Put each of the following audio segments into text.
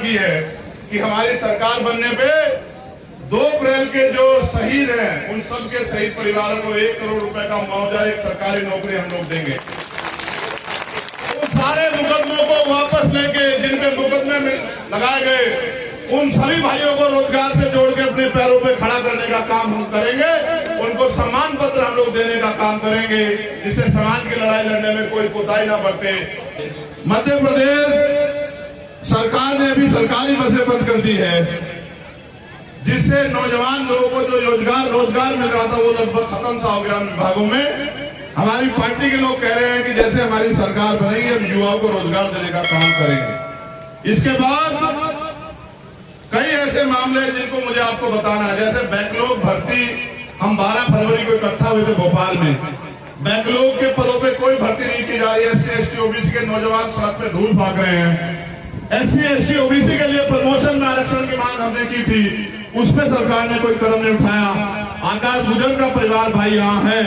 की है कि हमारी सरकार बनने पे 2 अप्रैल के जो शहीद हैं उन सब के शहीद परिवारों को 1 करोड़ रुपए का मुआवजा, एक सरकारी नौकरी हम लोग देंगे। उन सारे मुकदमों को वापस लेके जिन पे मुकदमे लगाए गए उन सभी भाइयों को रोजगार से जोड़ के अपने पैरों पे खड़ा करने का काम हम करेंगे। उनको सम्मान पत्र हम लोग देने का काम करेंगे, जिससे समाज की लड़ाई लड़ने में कोई कोताही ना बरते। मध्य प्रदेश सरकार ने अभी सरकारी बसें बंद कर दी है, जिससे नौजवान लोगों को जो रोजगार मिल रहा था वो लगभग खत्म सा हो गया विभागों में। हमारी पार्टी के लोग कह रहे हैं कि जैसे हमारी सरकार बनेगी हम युवाओं को रोजगार देने का काम करेंगे। इसके बाद कई ऐसे मामले हैं जिनको मुझे आपको बताना है, जैसे बैकलॉग भर्ती। हम 12 फरवरी को इकट्ठा हुए थे भोपाल में। बैकलॉग के पदों पे कोई भर्ती नहीं की जा रही है। SC ST OBC के नौजवान सड़क पे धूल भाग रहे हैं। SC ST OBC के लिए प्रमोशन में आरक्षण की मांग हमने की थी, उस पर सरकार ने कोई कदम नहीं उठाया। आकाश गुजर का परिवार भाई यहाँ है,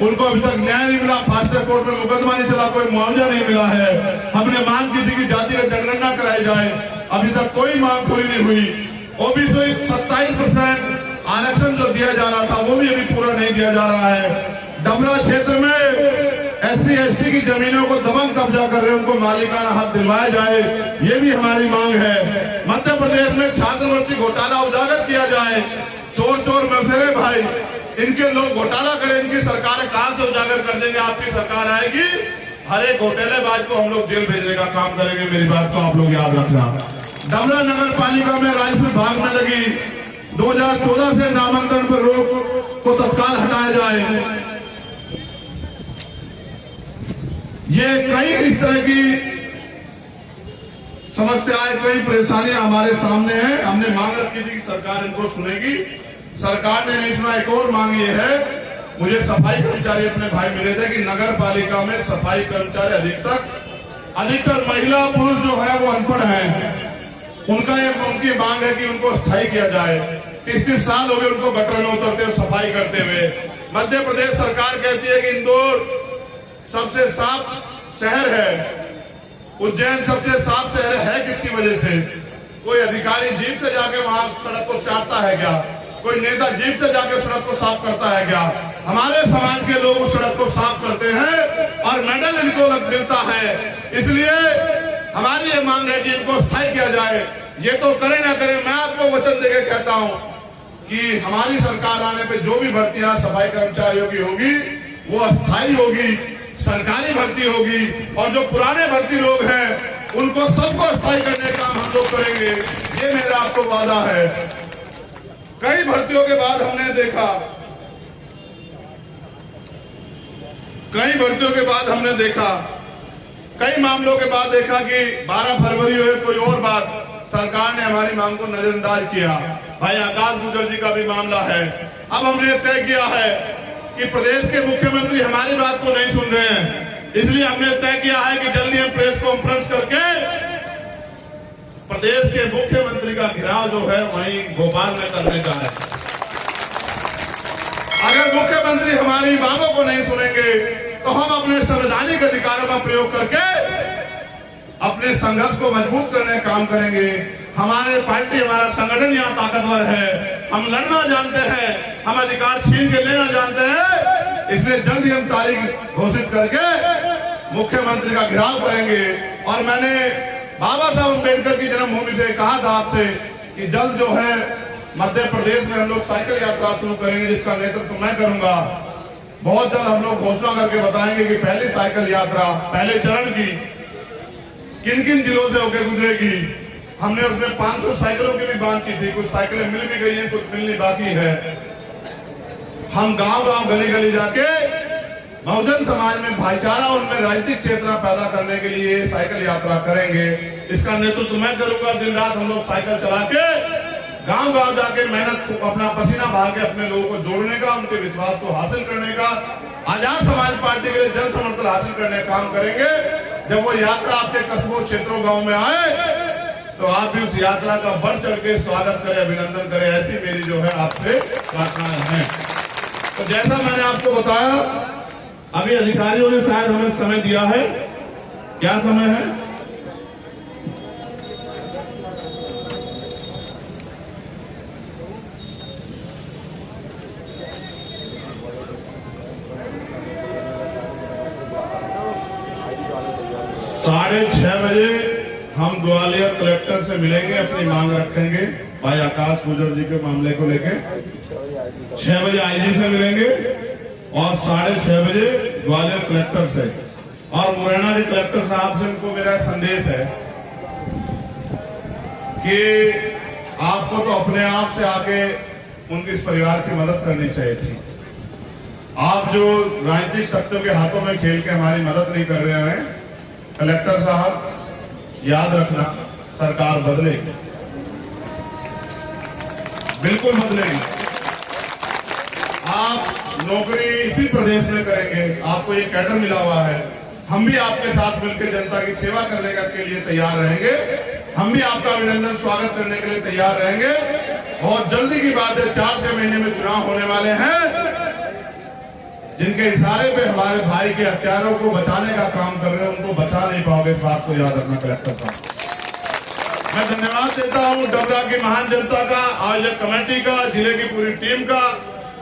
उनको अभी तक न्याय नहीं मिला, फास्ट ट्रैक कोर्ट में मुकदमा नहीं चला, कोई मुआवजा नहीं मिला है। हमने मांग की थी कि जातिगत जनगणना कराई जाए, अभी तक कोई मांग पूरी नहीं हुई। OBC 27% आरक्षण जो दिया जा रहा था वो भी अभी पूरा नहीं दिया जा रहा है। डबरा क्षेत्र में SC ST की जमीनों को दबंग कब्जा कर रहे हैं, उनको मालिकाना हक दिलवाया जाए, ये भी हमारी मांग है। मध्य प्रदेश में छात्रवृत्ति घोटाला उजागर किया जाए। चोर मसेरे भाई, इनके लोग घोटाला करें, इनकी सरकार कहां से उजागर कर देंगे। आपकी सरकार आएगी, हर एक घोटालेबाज को हम लोग जेल भेजने का काम करेंगे। मेरी बात को आप लोग याद रखना। डबरा नगर पालिका में राजस्व विभाग में लगी 2014 से नामांकन पर रोक को तत्काल हटाया जाए। ये कई इस तरह की समस्याएं, कई परेशानियां हमारे सामने हैं। हमने मांग रखी थी कि सरकार इनको सुनेगी, सरकार ने नहीं सुना। एक और मांग ये है, मुझे सफाई कर्मचारी अपने भाई मिले थे कि नगर पालिका में सफाई कर्मचारी अधिकतर महिला पुरुष जो है वो अनपढ़ हैं। उनकी मांग है कि उनको स्थायी किया जाए। 30 साल हो गए उनको गटर में उतरते हुए, सफाई करते हुए। मध्य प्रदेश सरकार कहती है कि इंदौर सबसे साफ शहर है, उज्जैन सबसे साफ शहर है किसकी वजह से? कोई अधिकारी जीप से जाके वहां सड़क को काटता है क्या? कोई नेता जीप से जाके सड़क को साफ करता है क्या? हमारे समाज के लोग उस सड़क को साफ करते हैं और मेडल इनको मिलता है। इसलिए हमारी ये मांग है कि इनको स्थायी किया जाए। ये तो करे ना करे, मैं आपको वचन देके कहता हूं कि हमारी सरकार आने पे जो भी भर्तियां सफाई कर्मचारियों की होगी वो अस्थायी होगी, सरकारी भर्ती होगी। और जो पुराने भर्ती लोग हैं उनको सबको स्थायी करने का हम लोग करेंगे, ये मेरा आपको वादा है। कई भर्तियों के बाद हमने देखा, कई मामलों के बाद देखा कि 12 फरवरी हुए कोई और बात, सरकार ने हमारी मांग को नजरअंदाज किया। भाई आकाश गुजर जी का भी मामला है। अब हमने तय किया है कि प्रदेश के मुख्यमंत्री हमारी बात को नहीं सुन रहे हैं, इसलिए हमने तय किया है कि जल्दी हम प्रेस कॉन्फ्रेंस करके प्रदेश के मुख्यमंत्री का घेराव जो है वहीं भोपाल में करने का है। अगर मुख्यमंत्री हमारी मांगों को नहीं सुनेंगे तो हम अपने संवैधानिक अधिकारों का प्रयोग करके अपने संघर्ष को मजबूत करने का काम करेंगे। हमारे पार्टी, हमारा संगठन यहाँ ताकतवर है, हम लड़ना जानते हैं, हम अधिकार छीन के लेना जानते हैं। इसलिए जल्द ही हम तारीख घोषित करके मुख्यमंत्री का घेराव करेंगे। और मैंने बाबा साहब अम्बेडकर की जन्मभूमि से कहा था आपसे कि जल्द जो है मध्य प्रदेश में हम लोग साइकिल यात्रा शुरू करेंगे, जिसका नेतृत्व मैं करूंगा। बहुत जल्द हम लोग घोषणा करके बताएंगे कि पहली साइकिल यात्रा पहले चरण की किन किन जिलों से होकर गुजरेगी। हमने उसमें 500 साइकिलों की भी बात की थी, कुछ साइकिलें मिल भी गई हैं, कुछ मिलनी बाकी है। हम गांव-गांव, गली-गली जाके बहुजन समाज में भाईचारा, उनमें राजनीतिक चेतना पैदा करने के लिए साइकिल यात्रा करेंगे। इसका नेतृत्व मैं करूंगा। दिन रात हम लोग साइकिल चला के गांव-गांव जाके मेहनत, अपना पसीना बहा के अपने लोगों को जोड़ने का, उनके विश्वास को हासिल करने का, आजाद समाज पार्टी के लिए जन समर्थन हासिल करने का काम करेंगे। जब वो यात्रा आपके कस्बों, क्षेत्रों, गांव में आए तो आप भी उस यात्रा का बढ़ चढ़ के स्वागत करें, अभिनंदन करें। ऐसी मेरी जो है आपसे प्रार्थनाएं हैं। तो जैसा मैंने आपको बताया, अभी अधिकारियों ने शायद हमें समय दिया है। क्या समय है? 6:30 बजे हम ग्वालियर कलेक्टर से मिलेंगे, अपनी मांग रखेंगे भाई आकाश गुजर जी के मामले को लेके। 6 बजे आईजी से मिलेंगे और 6:30 बजे ग्वालियर कलेक्टर से। और मुरैना जी कलेक्टर साहब से उनको मेरा संदेश है कि आपको तो अपने आप से आके उनके इस परिवार की मदद करनी चाहिए थी। आप जो राजनीतिक शक्तियों के हाथों में खेल के हमारी मदद नहीं कर रहे हैं, कलेक्टर साहब याद रखना, सरकार बदलेगी, बिल्कुल बदलेगी। आप नौकरी इसी प्रदेश में करेंगे, आपको ये कैडर मिला हुआ है। हम भी आपके साथ मिलकर जनता की सेवा करने के लिए तैयार रहेंगे। हम भी आपका अभिनंदन स्वागत करने के लिए तैयार रहेंगे। बहुत जल्दी की बात है, 4-6 महीने में चुनाव होने वाले हैं, जिनके इशारे पे हमारे भाई के हत्यारों को बचाने का काम कर रहे हैं, उनको बचा नहीं पाओगे, इस बात को याद रखना कलेक्टर साहब। मैं धन्यवाद देता हूं डबरा की महान जनता का, आयोजक कमेटी का, जिले की पूरी टीम का,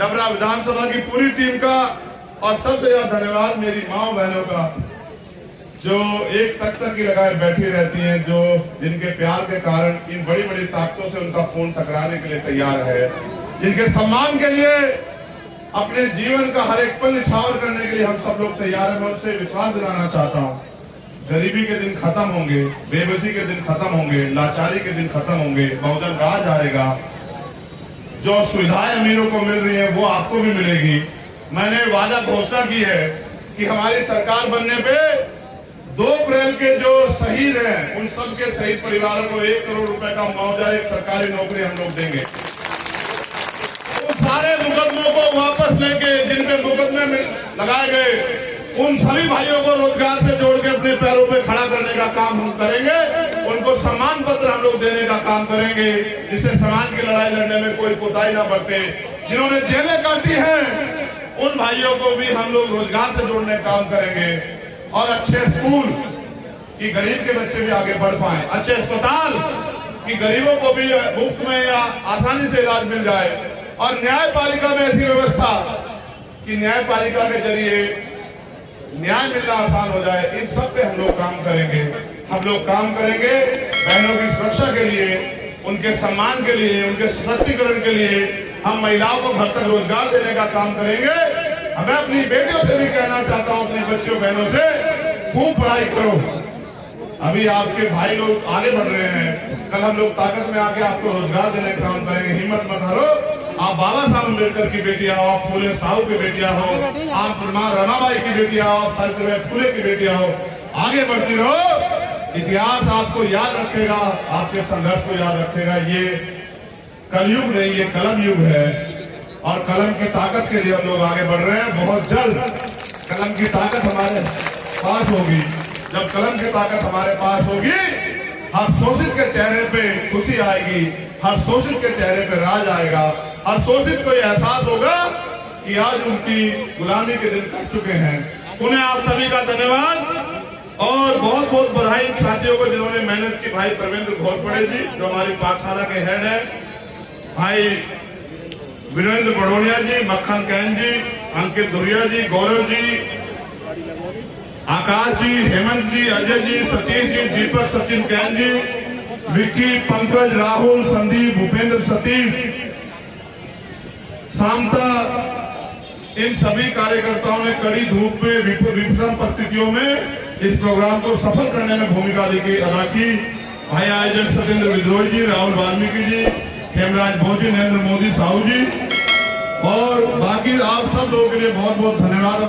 डबरा विधानसभा की पूरी टीम का, और सबसे ज्यादा धन्यवाद मेरी माँ बहनों का, जो एक तख्त की लगाए बैठी रहती हैं, जो जिनके प्यार के कारण इन बड़ी बड़ी ताकतों से उनका खून टकराने के लिए तैयार है, जिनके सम्मान के लिए अपने जीवन का हर एक पल निछावर करने के लिए हम सब लोग तैयार हैं। मैं उनसे विश्वास दिलाना चाहता हूं, गरीबी के दिन खत्म होंगे, बेबसी के दिन खत्म होंगे, लाचारी के दिन खत्म होंगे, बहुजन राज आएगा। जो सुविधाएं अमीरों को मिल रही है वो आपको भी मिलेगी। मैंने वादा घोषणा की है कि हमारी सरकार बनने पे 2 अप्रैल के जो शहीद हैं उन सब के शहीद परिवारों को 1 करोड़ रुपए का मुआवजा, एक सरकारी नौकरी हम लोग देंगे। उन सारे मुकदमों को वापस लेके, जिन पे मुकदमे लगाए गए, उन सभी भाइयों को रोजगार से जोड़ के अपने पैरों पे खड़ा करने का काम हम करेंगे। उनको सम्मान पत्र हम लोग देने का काम करेंगे, जिससे समाज की लड़ाई लड़ने में कोई कोताही ना बरते। जिन्होंने जेलें काटी हैं उन भाइयों को भी हम लोग रोजगार से जोड़ने का काम करेंगे। और अच्छे स्कूल कि गरीब के बच्चे भी आगे बढ़ पाए, अच्छे अस्पताल कि गरीबों को भी मुफ्त में या आसानी से इलाज मिल जाए, और न्यायपालिका में ऐसी व्यवस्था कि न्यायपालिका के जरिए न्याय मिलना आसान हो जाए। इन सब पे हम लोग काम करेंगे। हम लोग काम करेंगे बहनों की सुरक्षा के लिए, उनके सम्मान के लिए, उनके सशक्तिकरण के लिए। हम महिलाओं को घर तक रोजगार देने का काम करेंगे। मैं अपनी बेटियों से भी कहना चाहता हूं, अपनी बच्चियों बहनों से, खूब पढ़ाई करो। अभी आपके भाई लोग आगे बढ़ रहे हैं, कल हम लोग ताकत में आके आपको रोजगार देने का काम करेंगे। हिम्मत मत हारो। आप बाबा साहब अम्बेडकर की बेटियां हो, आप फूले साहू की बेटियां हो, आप मां रमाबाई की बेटियां हो, आप सावित्रीबाई फूले की बेटियां हो, आगे बढ़ती रहो। इतिहास आपको याद रखेगा, आपके संघर्ष को याद रखेगा। ये कलयुग नहीं, ये कलम युग है, और कलम की ताकत के लिए हम लोग आगे बढ़ रहे हैं। बहुत जल्द कलम की ताकत हमारे पास होगी। जब कलम की ताकत हमारे पास होगी, हर शोषित के चेहरे पे खुशी आएगी, हर शोषित के चेहरे पे राज आएगा, हर शोषित को यह एहसास होगा कि आज उनकी गुलामी के दिन कट चुके हैं। उन्हें आप सभी का धन्यवाद और बहुत बहुत बधाई इन साथियों को जिन्होंने मेहनत की। भाई प्रवेंद्र घोरपड़े जी जो हमारी पाठशाला के हेड है, भाई वीरेंद्र बड़ोनिया जी, मक्खन कैन जी, अंकित धुरिया जी, गौरव जी, आकाश जी, हेमंत जी, अजय जी, सतीश जी, दीपक, सचिन कैन जी, विक्की, पंकज, राहुल, संदीप, भूपेंद्र, सतीश, शांता, इन सभी कार्यकर्ताओं ने कड़ी धूप में विषम परिस्थितियों में इस प्रोग्राम को सफल करने में भूमिका अदा की। भाई आयोजक सत्येंद्र विद्रोही जी, राहुल वाल्मीकि जी, हेमराज भोजी, नरेंद्र मोदी साहू जी, और बाकी आप सब लोगों के लिए बहुत बहुत धन्यवाद।